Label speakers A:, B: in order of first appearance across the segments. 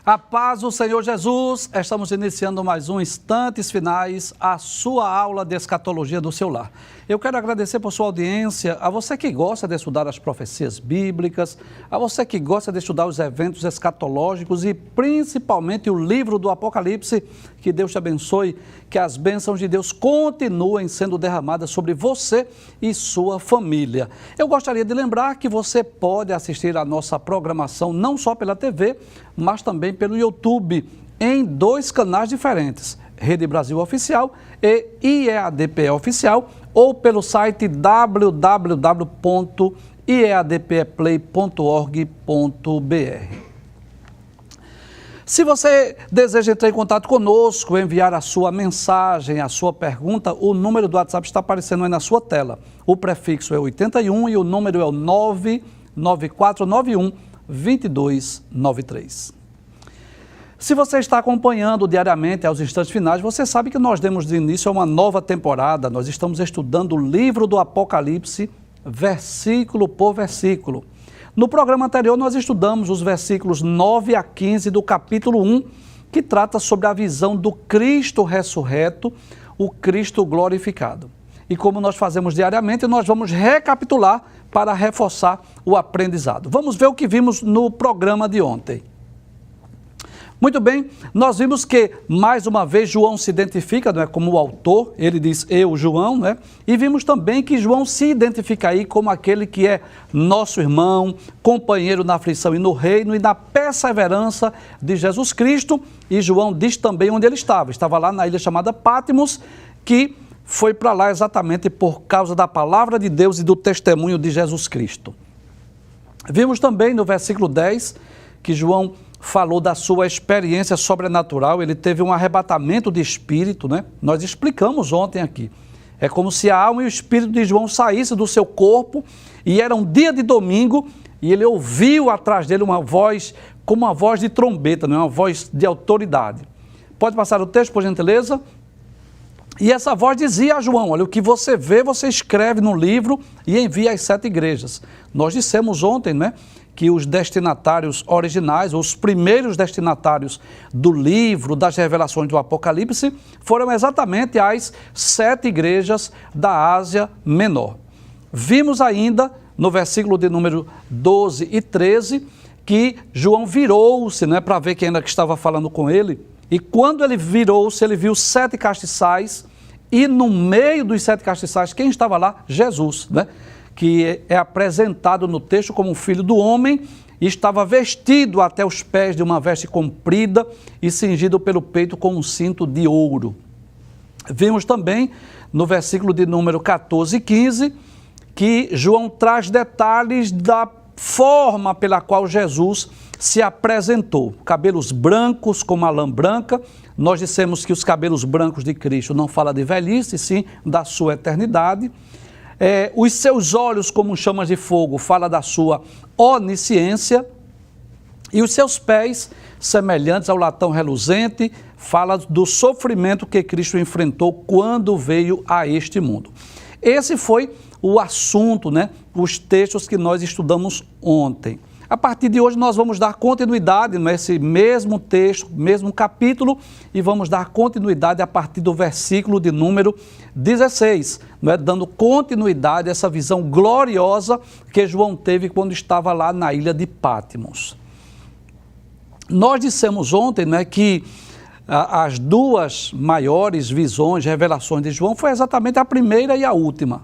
A: A paz do Senhor Jesus, estamos iniciando mais um Instantes Finais, a sua aula de escatologia do seu lar. Eu quero agradecer por sua audiência, a você que gosta de estudar as profecias bíblicas, a você que gosta de estudar os eventos escatológicos e principalmente o livro do Apocalipse. Que Deus te abençoe, que as bênçãos de Deus continuem sendo derramadas sobre você e sua família. Eu gostaria de lembrar que você pode assistir a nossa programação não só pela TV, mas também pelo YouTube, em dois canais diferentes, Rede Brasil Oficial e IEADPE Oficial, ou pelo site www.iadpeplay.org.br. Se você deseja entrar em contato conosco, enviar a sua mensagem, a sua pergunta, o número do WhatsApp está aparecendo aí na sua tela. O prefixo é 81 e o número é o 99491-2293. Se você está acompanhando diariamente aos instantes finais, você sabe que nós demos de início a uma nova temporada. Nós estamos estudando o livro do Apocalipse, versículo por versículo. No programa anterior, nós estudamos os versículos 9 a 15 do capítulo 1, que trata sobre a visão do Cristo ressurreto, o Cristo glorificado. E como nós fazemos diariamente, nós vamos recapitular para reforçar o aprendizado. Vamos ver o que vimos no programa de ontem. Muito bem, nós vimos que, mais uma vez, João se identifica, não é, como o autor, ele diz, eu, João, né? E vimos também que João se identifica aí como aquele que é nosso irmão, companheiro na aflição e no reino e na perseverança de Jesus Cristo. E João diz também onde ele estava lá na ilha chamada Patmos, que foi para lá exatamente por causa da palavra de Deus e do testemunho de Jesus Cristo. Vimos também no versículo 10 que João falou da sua experiência sobrenatural, ele teve um arrebatamento de espírito, né? Nós explicamos ontem aqui. É como se a alma e o espírito de João saíssem do seu corpo e era um dia de domingo e ele ouviu atrás dele uma voz, como uma voz de trombeta, não é? Uma voz de autoridade. Pode passar o texto, por gentileza? E essa voz dizia a João, olha, o que você vê, você escreve no livro e envia às 7 igrejas. Nós dissemos ontem, né, que os destinatários originais, os primeiros destinatários do livro das revelações do Apocalipse, foram exatamente as 7 igrejas da Ásia Menor. Vimos ainda, no versículo de número 12 e 13, que João virou-se, né, para ver quem era que estava falando com ele, e quando ele virou-se, ele viu 7 castiçais, e no meio dos 7 castiçais, quem estava lá? Jesus, né? Que é apresentado no texto como um filho do homem, e estava vestido até os pés de uma veste comprida e cingido pelo peito com um cinto de ouro. Vimos também, no versículo de número 14 e 15, que João traz detalhes da forma pela qual Jesus se apresentou. Cabelos brancos como a lã branca. Nós dissemos que os cabelos brancos de Cristo não fala de velhice, sim da sua eternidade. Os seus olhos como chamas de fogo fala da sua onisciência, e os seus pés, semelhantes ao latão reluzente, fala do sofrimento que Cristo enfrentou quando veio a este mundo. Esse foi o assunto, né? Os textos que nós estudamos ontem. A partir de hoje nós vamos dar continuidade nesse mesmo texto, mesmo capítulo, e vamos dar continuidade a partir do versículo de número 16, né, dando continuidade a essa visão gloriosa que João teve quando estava lá na ilha de Patmos. Nós dissemos ontem, né, que as duas maiores visões, revelações de João foi exatamente a primeira e a última.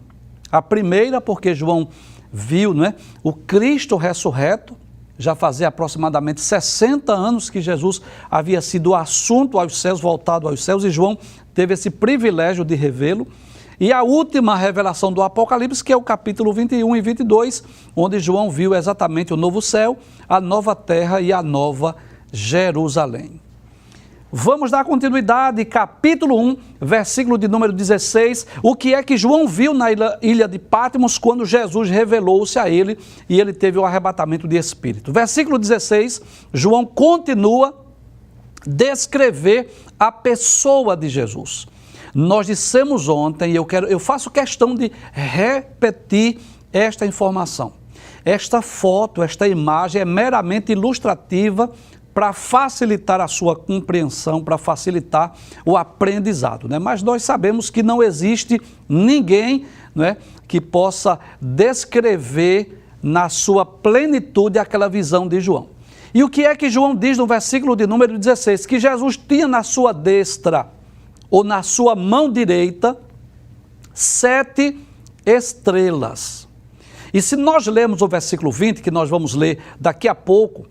A: A primeira porque João viu, né, o Cristo ressurreto, já fazia aproximadamente 60 anos que Jesus havia sido assunto aos céus, voltado aos céus, e João teve esse privilégio de revê-lo. E a última revelação do Apocalipse, que é o capítulo 21 e 22, onde João viu exatamente o novo céu, a nova terra e a nova Jerusalém. Vamos dar continuidade, capítulo 1, versículo de número 16, o que é que João viu na ilha de Patmos quando Jesus revelou-se a ele e ele teve o arrebatamento de espírito. Versículo 16, João continua a descrever a pessoa de Jesus. Nós dissemos ontem, e eu faço questão de repetir esta informação. Esta foto, esta imagem é meramente ilustrativa para facilitar a sua compreensão, para facilitar o aprendizado, né? Mas nós sabemos que não existe ninguém, né, que possa descrever na sua plenitude aquela visão de João. E o que é que João diz no versículo de número 16? Que Jesus tinha na sua destra, ou na sua mão direita, 7 estrelas. E se nós lermos o versículo 20, que nós vamos ler daqui a pouco,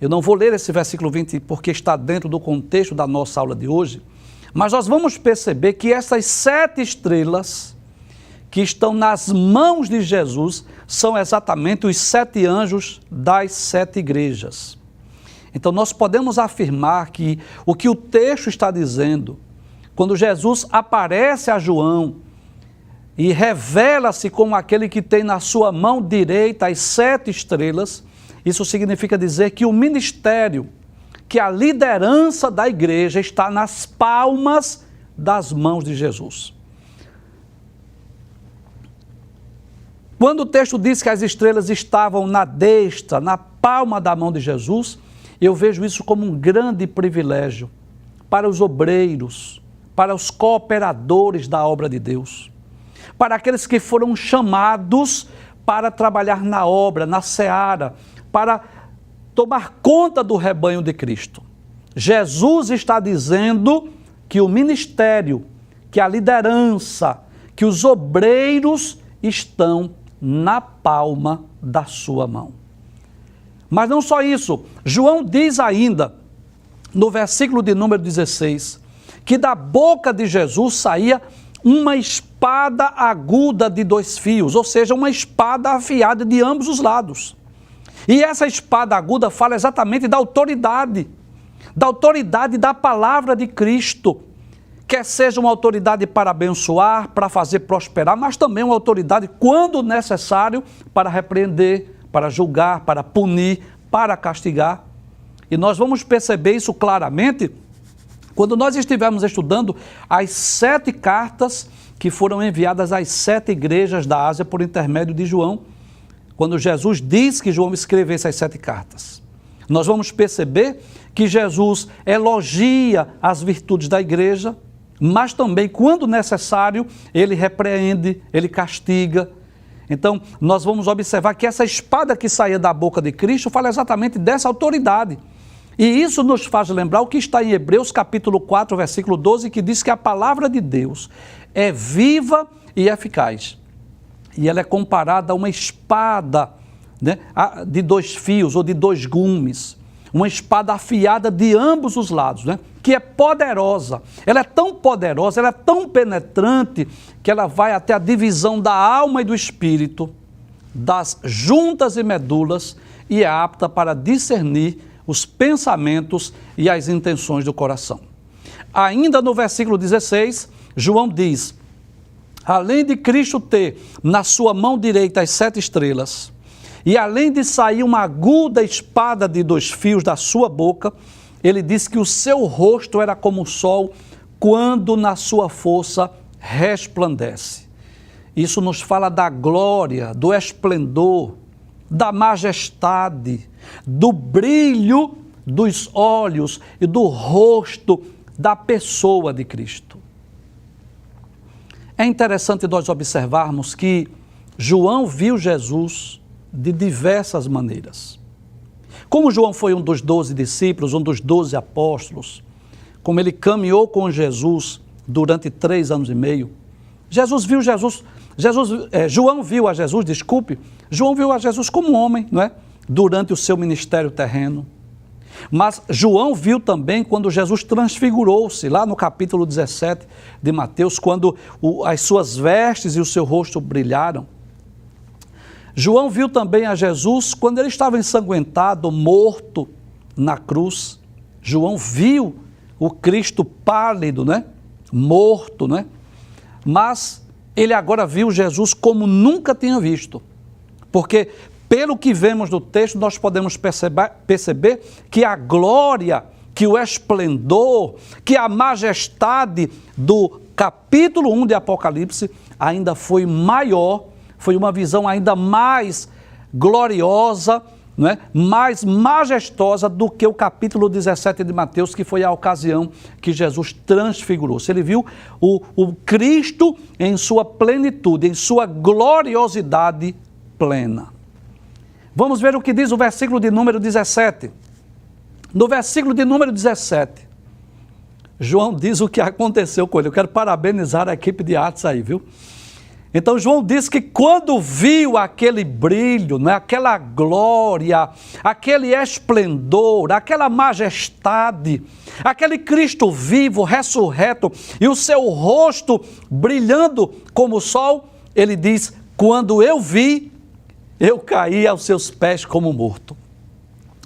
A: eu não vou ler esse versículo 20 porque está dentro do contexto da nossa aula de hoje, mas nós vamos perceber que essas 7 estrelas que estão nas mãos de Jesus são exatamente os 7 anjos das 7 igrejas. Então nós podemos afirmar que o texto está dizendo, quando Jesus aparece a João e revela-se como aquele que tem na sua mão direita as 7 estrelas, isso significa dizer que o ministério, que a liderança da igreja está nas palmas das mãos de Jesus. Quando o texto diz que as estrelas estavam na destra, na palma da mão de Jesus, eu vejo isso como um grande privilégio para os obreiros, para os cooperadores da obra de Deus, para aqueles que foram chamados para trabalhar na obra, na seara, para tomar conta do rebanho de Cristo. Jesus está dizendo que o ministério, que a liderança, que os obreiros estão na palma da sua mão. Mas não só isso, João diz ainda, no versículo de número 16, que da boca de Jesus saía uma espada aguda de 2 fios, ou seja, uma espada afiada de ambos os lados. E essa espada aguda fala exatamente da autoridade da palavra de Cristo, quer seja uma autoridade para abençoar, para fazer prosperar, mas também uma autoridade, quando necessário, para repreender, para julgar, para punir, para castigar. E nós vamos perceber isso claramente quando nós estivermos estudando as 7 cartas que foram enviadas às 7 igrejas da Ásia por intermédio de João, quando Jesus diz que João escrevesse as 7 cartas. Nós vamos perceber que Jesus elogia as virtudes da igreja, mas também, quando necessário, ele repreende, ele castiga. Então, nós vamos observar que essa espada que saía da boca de Cristo fala exatamente dessa autoridade. E isso nos faz lembrar o que está em Hebreus capítulo 4, versículo 12, que diz que a palavra de Deus é viva e eficaz. E ela é comparada a uma espada, né, de 2 fios ou de 2 gumes. Uma espada afiada de ambos os lados, né, que é poderosa. Ela é tão poderosa, ela é tão penetrante, que ela vai até a divisão da alma e do espírito, das juntas e medulas, e é apta para discernir os pensamentos e as intenções do coração. Ainda no versículo 16, João diz: além de Cristo ter na sua mão direita as 7 estrelas, e além de sair uma aguda espada de 2 fios da sua boca, ele diz que o seu rosto era como o sol quando na sua força resplandece. Isso nos fala da glória, do esplendor, da majestade, do brilho dos olhos e do rosto da pessoa de Cristo. É interessante nós observarmos que João viu Jesus de diversas maneiras. Como João foi um dos 12 discípulos, um dos 12 apóstolos, como ele caminhou com Jesus durante 3 anos e meio, João viu a Jesus como homem, não é? Durante o seu ministério terreno. Mas João viu também quando Jesus transfigurou-se, lá no capítulo 17 de Mateus, quando as suas vestes e o seu rosto brilharam. João viu também a Jesus quando ele estava ensanguentado, morto na cruz. João viu o Cristo pálido, né? Morto, né? Mas ele agora viu Jesus como nunca tinha visto. Porque, pelo que vemos no texto, nós podemos perceber que a glória, que o esplendor, que a majestade do capítulo 1 de Apocalipse ainda foi maior, foi uma visão ainda mais gloriosa, não é, mais majestosa do que o capítulo 17 de Mateus, que foi a ocasião que Jesus transfigurou-se. Ele viu o Cristo em sua plenitude, em sua gloriosidade plena. Vamos ver o que diz o versículo de número 17. No versículo de número 17, João diz o que aconteceu com ele. Eu quero parabenizar a equipe de Atos aí, viu? Então João diz que quando viu aquele brilho, né, aquela glória, aquele esplendor, aquela majestade, aquele Cristo vivo, ressurreto, e o seu rosto brilhando como o sol, ele diz, quando eu vi, eu caí aos seus pés como morto.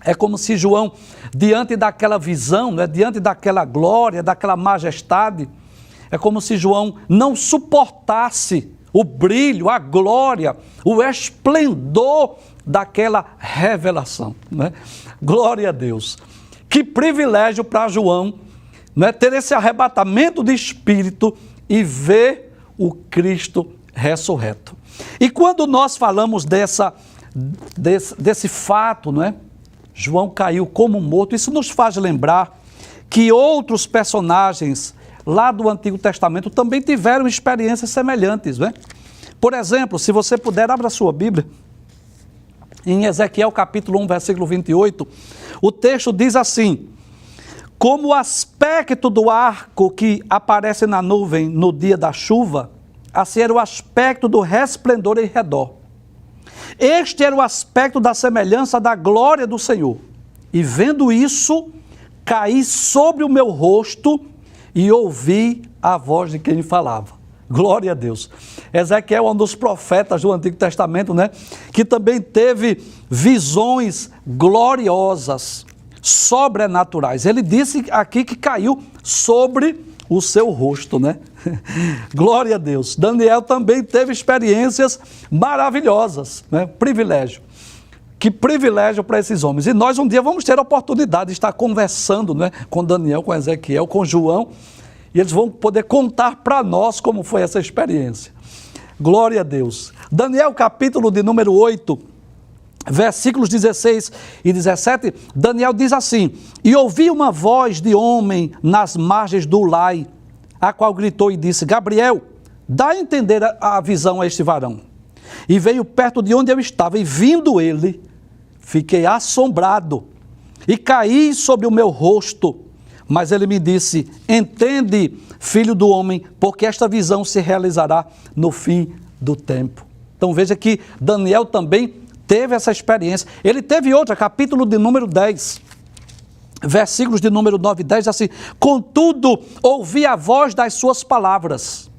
A: É como se João, diante daquela visão, né, diante daquela glória, daquela majestade, é como se João não suportasse o brilho, a glória, o esplendor daquela revelação, né? Glória a Deus. Que privilégio para João, né, ter esse arrebatamento de espírito e ver o Cristo ressurreto. E quando nós falamos desse fato, né, João caiu como morto, isso nos faz lembrar que outros personagens lá do Antigo Testamento também tiveram experiências semelhantes, né? Por exemplo, se você puder, abra a sua Bíblia, em Ezequiel capítulo 1, versículo 28, o texto diz assim, como o aspecto do arco que aparece na nuvem no dia da chuva, assim era o aspecto do resplendor em redor. Este era o aspecto da semelhança da glória do Senhor. E vendo isso, caí sobre o meu rosto e ouvi a voz de quem falava. Glória a Deus. Ezequiel é um dos profetas do Antigo Testamento, né? Que também teve visões gloriosas, sobrenaturais. Ele disse aqui que caiu sobre o seu rosto, né? Glória a Deus. Daniel também teve experiências maravilhosas, né? Privilégio. Que privilégio para esses homens. E nós um dia vamos ter a oportunidade de estar conversando, né, com Daniel, com Ezequiel, com João, e eles vão poder contar para nós como foi essa experiência. Glória a Deus. Daniel capítulo de número 8, versículos 16 e 17, Daniel diz assim, e ouvi uma voz de homem nas margens do Ulai, a qual gritou e disse, Gabriel, dá a entender a visão a este varão. E veio perto de onde eu estava, e vindo ele, fiquei assombrado, e caí sobre o meu rosto. Mas ele me disse, entende, filho do homem, porque esta visão se realizará no fim do tempo. Então veja que Daniel também teve essa experiência. Ele teve outra, capítulo de número 10, versículos de número 9 e 10, assim, contudo, ouvi a voz das suas palavras,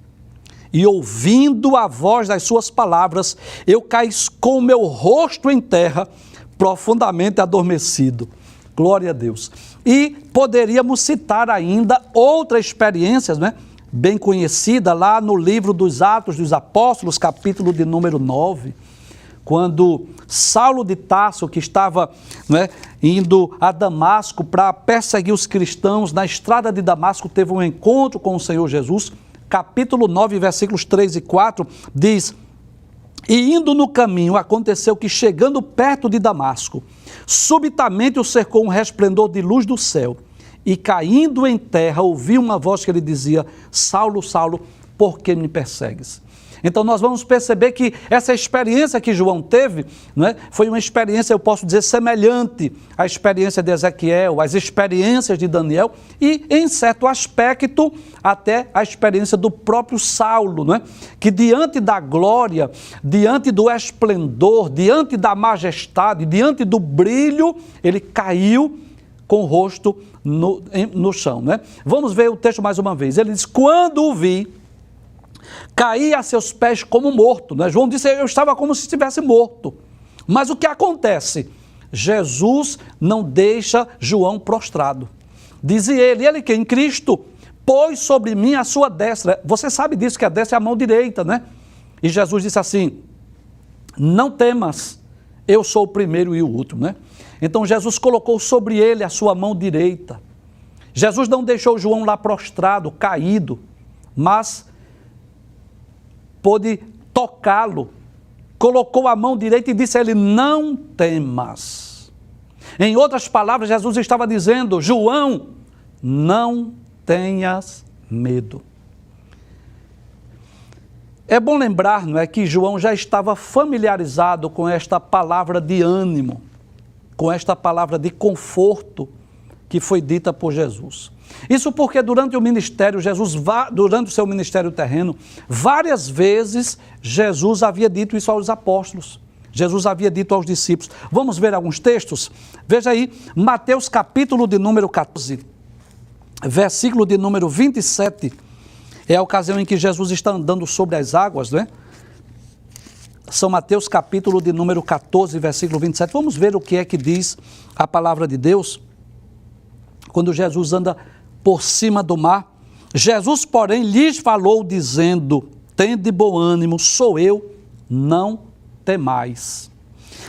A: e ouvindo a voz das suas palavras, eu caí com o meu rosto em terra, profundamente adormecido. Glória a Deus. E poderíamos citar ainda outras experiências, né, bem conhecida lá no livro dos Atos dos Apóstolos, capítulo de número 9, quando Saulo de Tarso, que estava, né, indo a Damasco para perseguir os cristãos, na estrada de Damasco teve um encontro com o Senhor Jesus, capítulo 9, versículos 3 e 4, diz, e indo no caminho, aconteceu que chegando perto de Damasco, subitamente o cercou um resplendor de luz do céu, e caindo em terra, ouvi uma voz que lhe dizia, Saulo, Saulo, por que me persegues? Então nós vamos perceber que essa experiência que João teve, né, foi uma experiência, eu posso dizer, semelhante à experiência de Ezequiel, às experiências de Daniel e, em certo aspecto, até a experiência do próprio Saulo, né, que diante da glória, diante do esplendor, diante da majestade, diante do brilho, ele caiu com o rosto no chão. Né? Vamos ver o texto mais uma vez. Ele diz, quando o vi, caí a seus pés como morto. Né? João disse, eu estava como se estivesse morto. Mas o que acontece? Jesus não deixa João prostrado. Diz ele que em Cristo pôs sobre mim a sua destra. Você sabe disso, que a destra é a mão direita, né? E Jesus disse assim, não temas, eu sou o primeiro e o último, né? Então Jesus colocou sobre ele a sua mão direita. Jesus não deixou João lá prostrado, caído, mas pôde tocá-lo, colocou a mão direita e disse a ele: não temas. Em outras palavras, Jesus estava dizendo: João, não tenhas medo. É bom lembrar, não é, que João já estava familiarizado com esta palavra de ânimo, com esta palavra de conforto que foi dita por Jesus. Isso porque durante o seu ministério terreno, várias vezes Jesus havia dito isso aos apóstolos. Jesus havia dito aos discípulos. Vamos ver alguns textos? Veja aí, Mateus capítulo de número 14, versículo de número 27. É a ocasião em que Jesus está andando sobre as águas, não é? São Mateus capítulo de número 14, versículo 27. Vamos ver o que é que diz a palavra de Deus. Quando Jesus anda por cima do mar, Jesus, porém, lhes falou dizendo: tende bom ânimo, sou eu, não temais.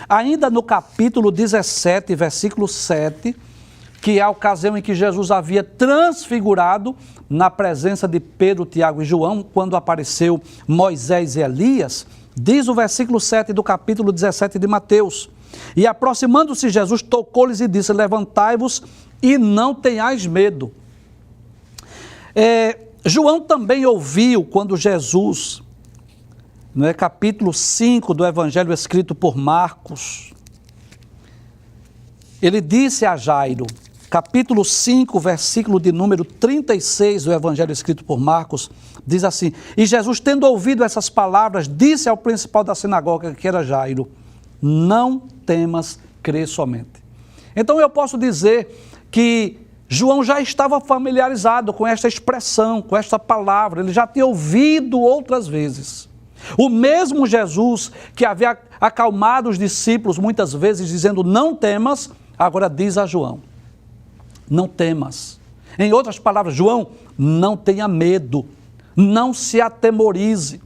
A: Ainda no capítulo 17, versículo 7, que é a ocasião em que Jesus havia transfigurado na presença de Pedro, Tiago e João, quando apareceu Moisés e Elias, diz o versículo 7 do capítulo 17 de Mateus: e aproximando-se Jesus, tocou-lhes e disse: levantai-vos e não tenhais medo. João também ouviu quando Jesus, no capítulo 5 do Evangelho escrito por Marcos, ele disse a Jairo, capítulo 5, versículo de número 36 do Evangelho escrito por Marcos, diz assim: e Jesus, tendo ouvido essas palavras, disse ao principal da sinagoga, que era Jairo: não temas, crê somente. Então eu posso dizer que João já estava familiarizado com esta expressão, com esta palavra, ele já tinha ouvido outras vezes. O mesmo Jesus que havia acalmado os discípulos muitas vezes dizendo: não temas, agora diz a João: não temas. Em outras palavras, João, não tenha medo, não se atemorize.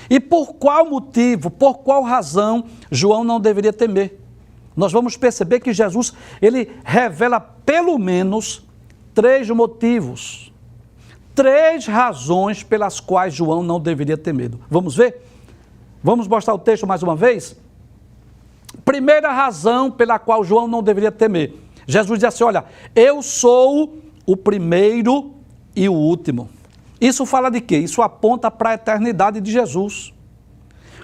A: E por qual motivo, por qual razão João não deveria temer? Nós vamos perceber que Jesus, ele revela pelo menos 3 motivos, 3 razões pelas quais João não deveria ter medo. Vamos ver? Vamos mostrar o texto mais uma vez? Primeira razão pela qual João não deveria temer. Jesus diz assim: olha, eu sou o primeiro e o último. Isso fala de quê? Isso aponta para a eternidade de Jesus.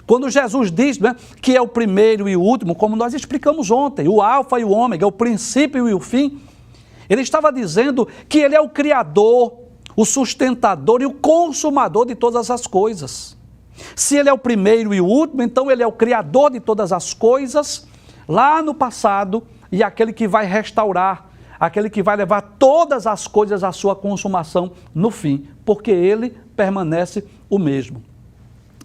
A: Quando Jesus diz, né, que é o primeiro e o último, como nós explicamos ontem, o alfa e o ômega, o princípio e o fim, ele estava dizendo que ele é o criador, o sustentador e o consumador de todas as coisas. Se ele é o primeiro e o último, então ele é o criador de todas as coisas lá no passado e aquele que vai restaurar, aquele que vai levar todas as coisas à sua consumação no fim, porque ele permanece o mesmo.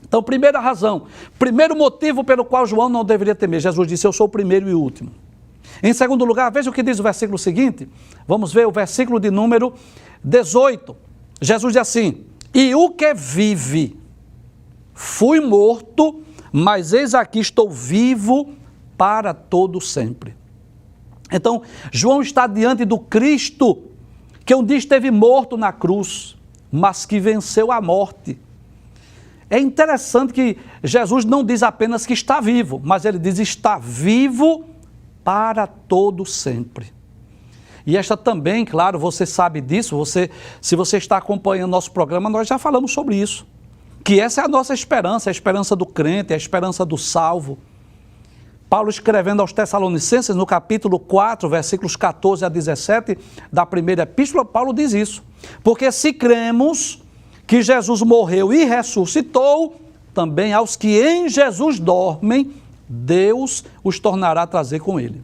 A: Então, primeira razão, primeiro motivo pelo qual João não deveria temer. Jesus disse: eu sou o primeiro e o último. Em segundo lugar, veja o que diz o versículo seguinte. Vamos ver o versículo de número 18. Jesus diz assim: e o que vive, fui morto, mas eis aqui estou vivo para todo sempre. Então, João está diante do Cristo, que um dia esteve morto na cruz, mas que venceu a morte. É interessante que Jesus não diz apenas que está vivo, mas ele diz: está vivo para todo sempre. E esta também, claro, você sabe disso, se você está acompanhando nosso programa, nós já falamos sobre isso. Que essa é a nossa esperança, a esperança do crente, a esperança do salvo. Paulo, escrevendo aos Tessalonicenses, no capítulo 4, versículos 14 a 17, da primeira epístola, Paulo diz isso. Porque se cremos que Jesus morreu e ressuscitou, também aos que em Jesus dormem, Deus os tornará a trazer com ele.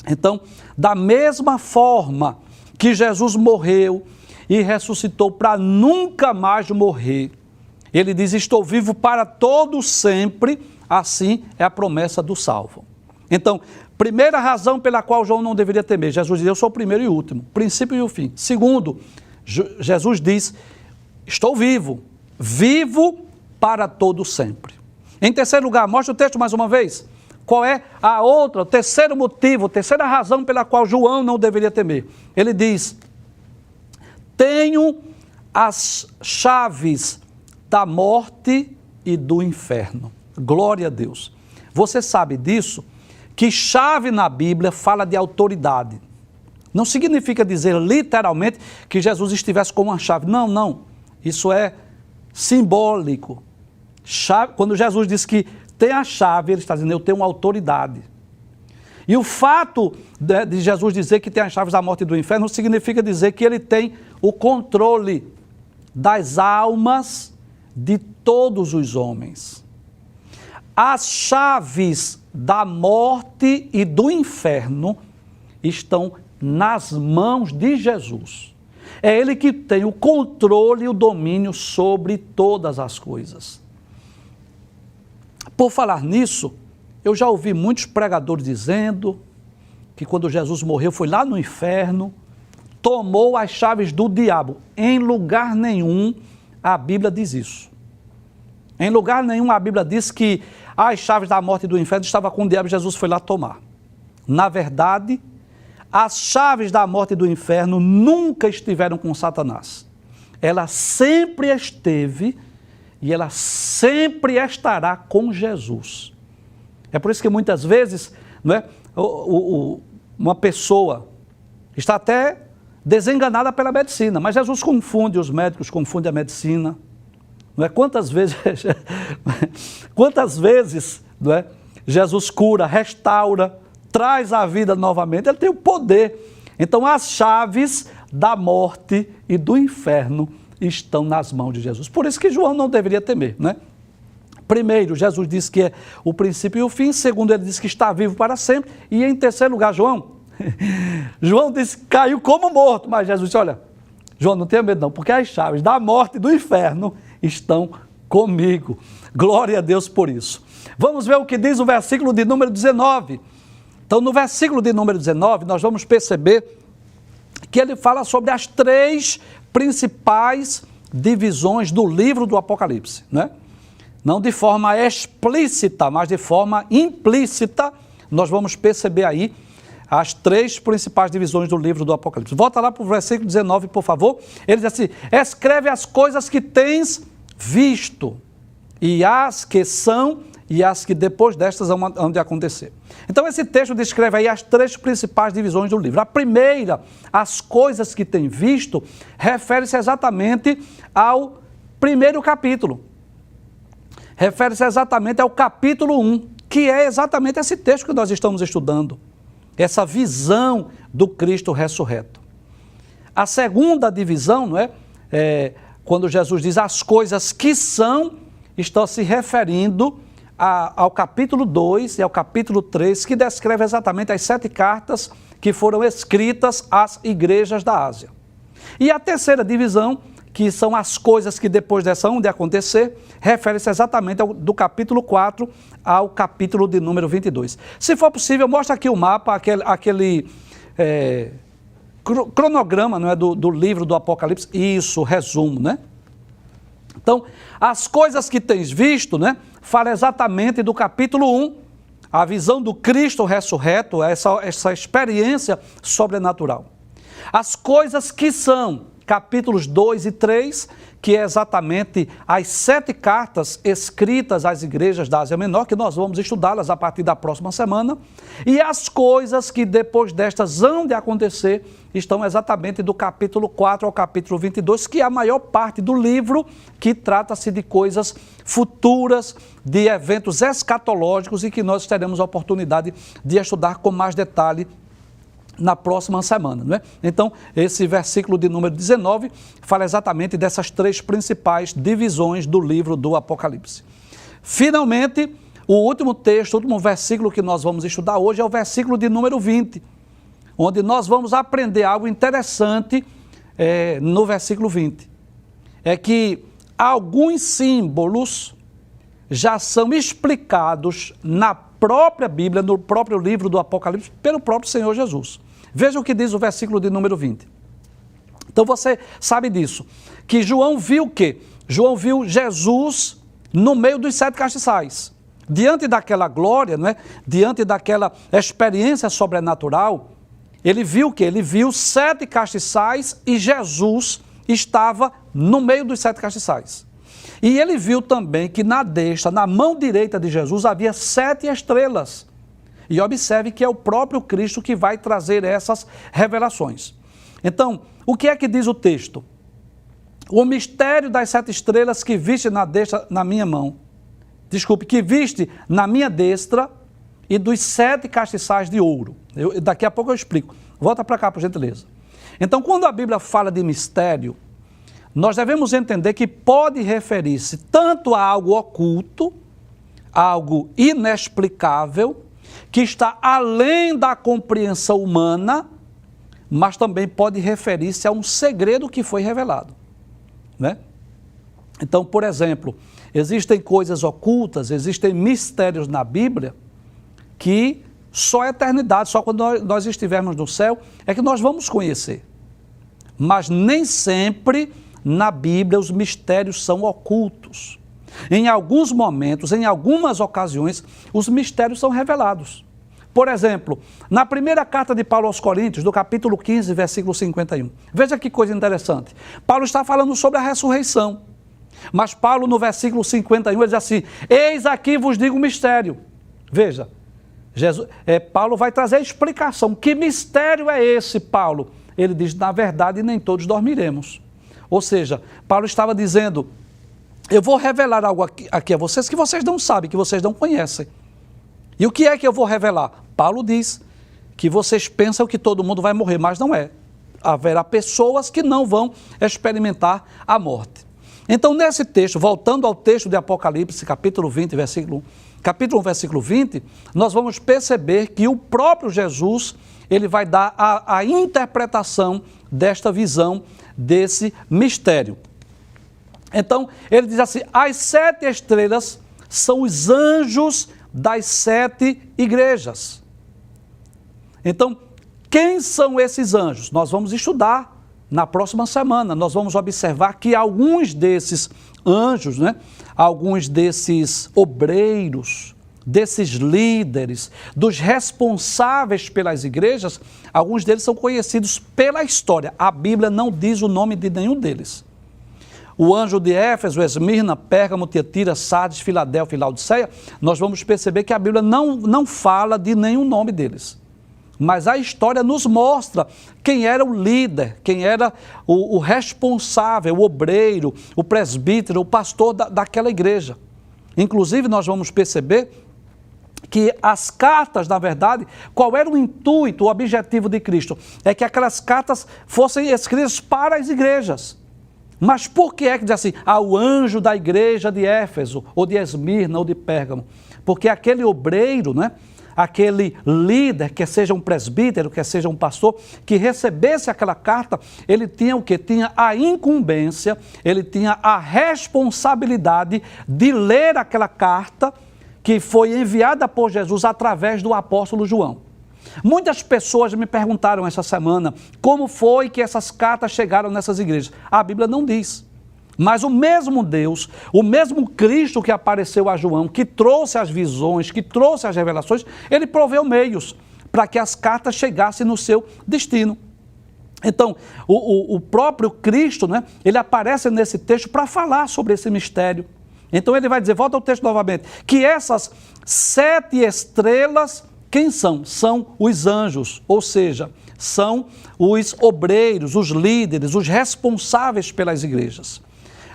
A: Então, da mesma forma que Jesus morreu e ressuscitou para nunca mais morrer, ele diz: estou vivo para todo sempre, assim é a promessa do salvo. Então, primeira razão pela qual João não deveria temer: Jesus diz: eu sou o primeiro e o último, princípio e o fim. Segundo, Jesus diz: estou vivo, vivo para todo sempre. Em terceiro lugar, mostra o texto mais uma vez. Qual é o terceiro motivo, terceira razão pela qual João não deveria temer? Ele diz: tenho as chaves da morte e do inferno. Glória a Deus. Você sabe disso? Que chave na Bíblia fala de autoridade. Não significa dizer literalmente que Jesus estivesse com uma chave. Não, não. Isso é simbólico. Chave, quando Jesus diz que tem a chave, ele está dizendo, eu tenho uma autoridade. E o fato de Jesus dizer que tem as chaves da morte e do inferno significa dizer que ele tem o controle das almas de todos os homens. As chaves da morte e do inferno estão nas mãos de Jesus. É ele que tem o controle e o domínio sobre todas as coisas. Por falar nisso, eu já ouvi muitos pregadores dizendo que quando Jesus morreu foi lá no inferno, tomou as chaves do diabo. Em lugar nenhum a Bíblia diz isso. Em lugar nenhum a Bíblia diz que as chaves da morte e do inferno estavam com o diabo e Jesus foi lá tomar. Na verdade, as chaves da morte e do inferno nunca estiveram com Satanás. Ela sempre esteve e ela sempre estará com Jesus. É por isso que muitas vezes, não é, uma pessoa está até desenganada pela medicina, mas Jesus confunde os médicos, confunde a medicina. Não é? Quantas vezes não é, Jesus cura, restaura, traz a vida novamente, ele tem o poder. Então as chaves da morte e do inferno estão nas mãos de Jesus. Por isso que João não deveria temer, né? Primeiro, Jesus disse que é o princípio e o fim. Segundo, ele disse que está vivo para sempre. E em terceiro lugar, João disse que caiu como morto. Mas Jesus disse, olha, João, não tenha medo não, porque as chaves da morte e do inferno estão comigo. Glória a Deus por isso. Vamos ver o que diz o versículo de número 19. Então, no versículo de número 19, nós vamos perceber que ele fala sobre as três principais divisões do livro do Apocalipse, né? Não de forma explícita, mas de forma implícita, nós vamos perceber aí as três principais divisões do livro do Apocalipse. Volta lá para o versículo 19, por favor. Ele diz assim, escreve as coisas que tens visto, e as que são, e as que depois destas hão de acontecer. Então esse texto descreve aí as três principais divisões do livro. A primeira, as coisas que tem visto, refere-se exatamente ao primeiro capítulo. Refere-se exatamente ao capítulo 1, que é exatamente esse texto que nós estamos estudando. Essa visão do Cristo ressurreto. A segunda divisão, não é? Quando Jesus diz as coisas que são, está se referindo ao capítulo 2 e ao capítulo 3, que descreve exatamente as 7 cartas que foram escritas às igrejas da Ásia. E a terceira divisão, que são as coisas que depois dessa hão de acontecer, refere-se exatamente do capítulo 4 ao capítulo de número 22. Se for possível, mostra aqui o mapa, aquele cronograma, não é, do livro do Apocalipse. Isso, resumo, né? Então, as coisas que tens visto, né, fala exatamente do capítulo 1, a visão do Cristo ressurreto, essa experiência sobrenatural. As coisas que são, capítulos 2 e 3, que é exatamente as 7 cartas escritas às igrejas da Ásia Menor, que nós vamos estudá-las a partir da próxima semana, e as coisas que depois destas hão de acontecer, estão exatamente do capítulo 4 ao capítulo 22, que é a maior parte do livro, que trata-se de coisas futuras, de eventos escatológicos, e que nós teremos a oportunidade de estudar com mais detalhe na próxima semana, não é? Então, esse versículo de número 19 fala exatamente dessas três principais divisões do livro do Apocalipse. Finalmente, o último texto, o último versículo que nós vamos estudar hoje é o versículo de número 20, onde nós vamos aprender algo interessante no versículo 20. É que alguns símbolos já são explicados na própria Bíblia, no próprio livro do Apocalipse, pelo próprio Senhor Jesus. Veja o que diz o versículo de número 20. Então você sabe disso, que João viu o quê? João viu Jesus no meio dos 7 castiçais. Diante daquela glória, não é? Diante daquela experiência sobrenatural, ele viu o quê? Ele viu 7 castiçais e Jesus estava no meio dos 7 castiçais. E ele viu também que na destra, na mão direita de Jesus, havia 7 estrelas. E observe que é o próprio Cristo que vai trazer essas revelações. Então, o que é que diz o texto? O mistério das 7 estrelas que viste na destra, na minha mão. Desculpe, que viste na minha destra e dos 7 castiçais de ouro. Daqui a pouco eu explico. Volta para cá, por gentileza. Então, quando a Bíblia fala de mistério, nós devemos entender que pode referir-se tanto a algo oculto, algo inexplicável, que está além da compreensão humana, mas também pode referir-se a um segredo que foi revelado, né? Então, por exemplo, existem coisas ocultas, existem mistérios na Bíblia que só a eternidade, só quando nós estivermos no céu, é que nós vamos conhecer. Mas nem sempre na Bíblia os mistérios são ocultos. Em alguns momentos, em algumas ocasiões, os mistérios são revelados. Por exemplo, na primeira carta de Paulo aos Coríntios, do capítulo 15, versículo 51. Veja que coisa interessante. Paulo está falando sobre a ressurreição. Mas Paulo, no versículo 51, ele diz assim: eis aqui vos digo um mistério. Veja, Paulo vai trazer a explicação. Que mistério é esse, Paulo? Ele diz: na verdade, nem todos dormiremos. Ou seja, Paulo estava dizendo: eu vou revelar algo aqui a vocês que vocês não sabem, que vocês não conhecem. E o que é que eu vou revelar? Paulo diz que vocês pensam que todo mundo vai morrer, mas não é. Haverá pessoas que não vão experimentar a morte. Então, nesse texto, voltando ao texto de Apocalipse, capítulo 20, capítulo 1, versículo 20, nós vamos perceber que o próprio Jesus, ele vai dar a interpretação desta visão, desse mistério. Então, ele diz assim: as 7 estrelas são os anjos das 7 igrejas. Então, quem são esses anjos? Nós vamos estudar na próxima semana. Nós vamos observar que alguns desses anjos, né, alguns desses obreiros, desses líderes, dos responsáveis pelas igrejas, alguns deles são conhecidos pela história. A Bíblia não diz o nome de nenhum deles. O anjo de Éfeso, Esmirna, Pérgamo, Tiatira, Sardes, Filadélfia e Laodiceia, nós vamos perceber que a Bíblia não fala de nenhum nome deles. Mas a história nos mostra quem era o líder, quem era o responsável, o obreiro, o presbítero, o pastor daquela igreja. Inclusive, nós vamos perceber que as cartas, na verdade, qual era o intuito, o objetivo de Cristo? É que aquelas cartas fossem escritas para as igrejas. Mas por que é que diz assim, ao anjo da igreja de Éfeso, ou de Esmirna, ou de Pérgamo? Porque aquele obreiro, né, aquele líder, quer seja um presbítero, quer seja um pastor, que recebesse aquela carta, ele tinha o quê? Tinha a incumbência, ele tinha a responsabilidade de ler aquela carta que foi enviada por Jesus através do apóstolo João. Muitas pessoas me perguntaram essa semana como foi que essas cartas chegaram nessas igrejas. A Bíblia não diz. Mas o mesmo Deus, o mesmo Cristo que apareceu a João, que trouxe as visões, que trouxe as revelações, ele proveu meios para que as cartas chegassem no seu destino. Então, o próprio Cristo, né, ele aparece nesse texto para falar sobre esse mistério. Então ele vai dizer, volta ao texto novamente, que essas 7 estrelas, quem são? São os anjos, ou seja, são os obreiros, os líderes, os responsáveis pelas igrejas.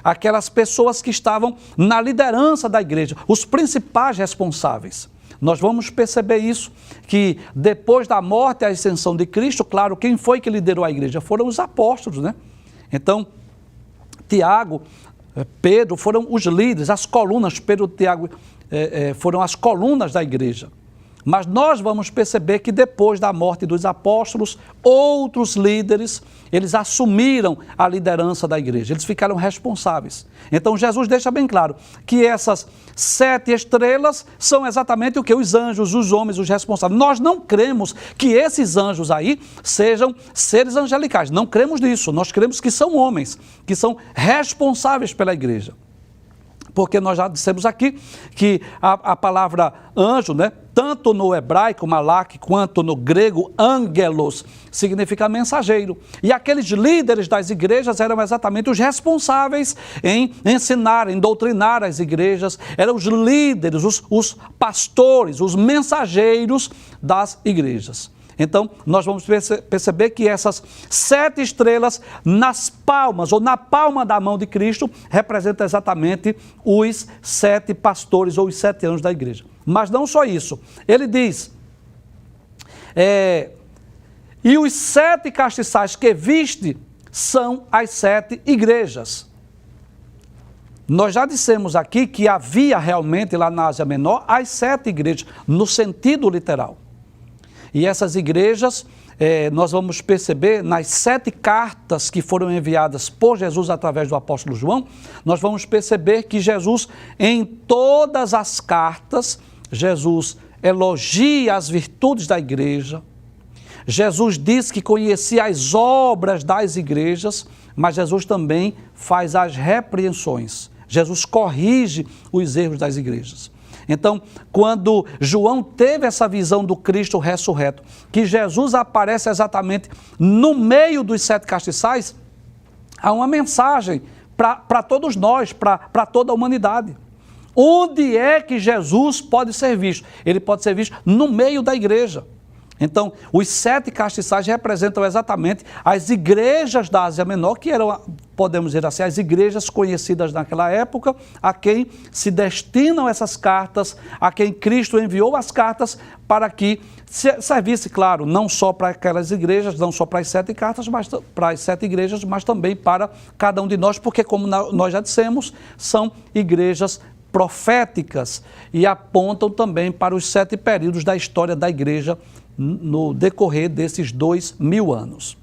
A: Aquelas pessoas que estavam na liderança da igreja, os principais responsáveis. Nós vamos perceber isso, que depois da morte e a ascensão de Cristo, claro, quem foi que liderou a igreja? Foram os apóstolos, né? Então, Tiago, Pedro foram os líderes, as colunas, Pedro e Tiago foram as colunas da igreja. Mas nós vamos perceber que depois da morte dos apóstolos, outros líderes, eles assumiram a liderança da igreja, eles ficaram responsáveis. Então Jesus deixa bem claro que essas 7 estrelas são exatamente o que? Os anjos, os homens, os responsáveis. Nós não cremos que esses anjos aí sejam seres angelicais, não cremos nisso, nós cremos que são homens, que são responsáveis pela igreja. Porque nós já dissemos aqui que a palavra anjo, né, Tanto no hebraico, malak, quanto no grego, angelos, significa mensageiro. E aqueles líderes das igrejas eram exatamente os responsáveis em ensinar, em doutrinar as igrejas, eram os líderes, os pastores, os mensageiros das igrejas. Então, nós vamos perceber que essas 7 estrelas nas palmas, ou na palma da mão de Cristo, representam exatamente os 7 pastores ou os 7 anos da igreja. Mas não só isso. Ele diz, e os 7 castiçais que viste são as 7 igrejas. Nós já dissemos aqui que havia realmente lá na Ásia Menor as 7 igrejas, no sentido literal. E essas igrejas, nós vamos perceber nas 7 cartas que foram enviadas por Jesus através do apóstolo João, nós vamos perceber que Jesus, em todas as cartas, Jesus elogia as virtudes da igreja. Jesus diz que conhecia as obras das igrejas, mas Jesus também faz as repreensões. Jesus corrige os erros das igrejas. Então, quando João teve essa visão do Cristo ressurreto, que Jesus aparece exatamente no meio dos 7 castiçais, há uma mensagem para todos nós, para toda a humanidade. Onde é que Jesus pode ser visto? Ele pode ser visto no meio da igreja. Então, os 7 castiçais representam exatamente as igrejas da Ásia Menor, que eram, podemos dizer assim, as igrejas conhecidas naquela época, a quem se destinam essas cartas, a quem Cristo enviou as cartas para que servisse, claro, não só para aquelas igrejas, não só para as 7 cartas, mas para as 7 igrejas, mas também para cada um de nós, porque, como nós já dissemos, são igrejas proféticas e apontam também para os 7 períodos da história da igreja no decorrer desses 2000 anos.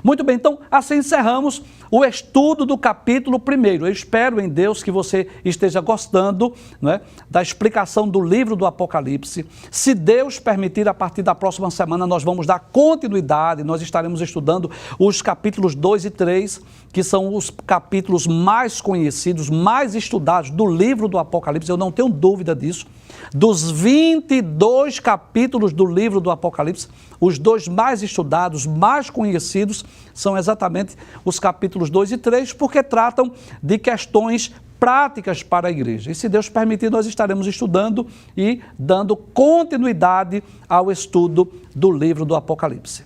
A: Muito bem, então assim encerramos o estudo do capítulo 1º. Eu espero em Deus que você esteja gostando, né, da explicação do livro do Apocalipse. Se Deus permitir, a partir da próxima semana nós vamos dar continuidade, nós estaremos estudando os capítulos 2 e 3, que são os capítulos mais conhecidos, mais estudados do livro do Apocalipse, eu não tenho dúvida disso. Dos 22 capítulos do livro do Apocalipse, os 2 mais estudados, mais conhecidos, são exatamente os capítulos 2 e 3, porque tratam de questões práticas para a igreja. E se Deus permitir, nós estaremos estudando e dando continuidade ao estudo do livro do Apocalipse.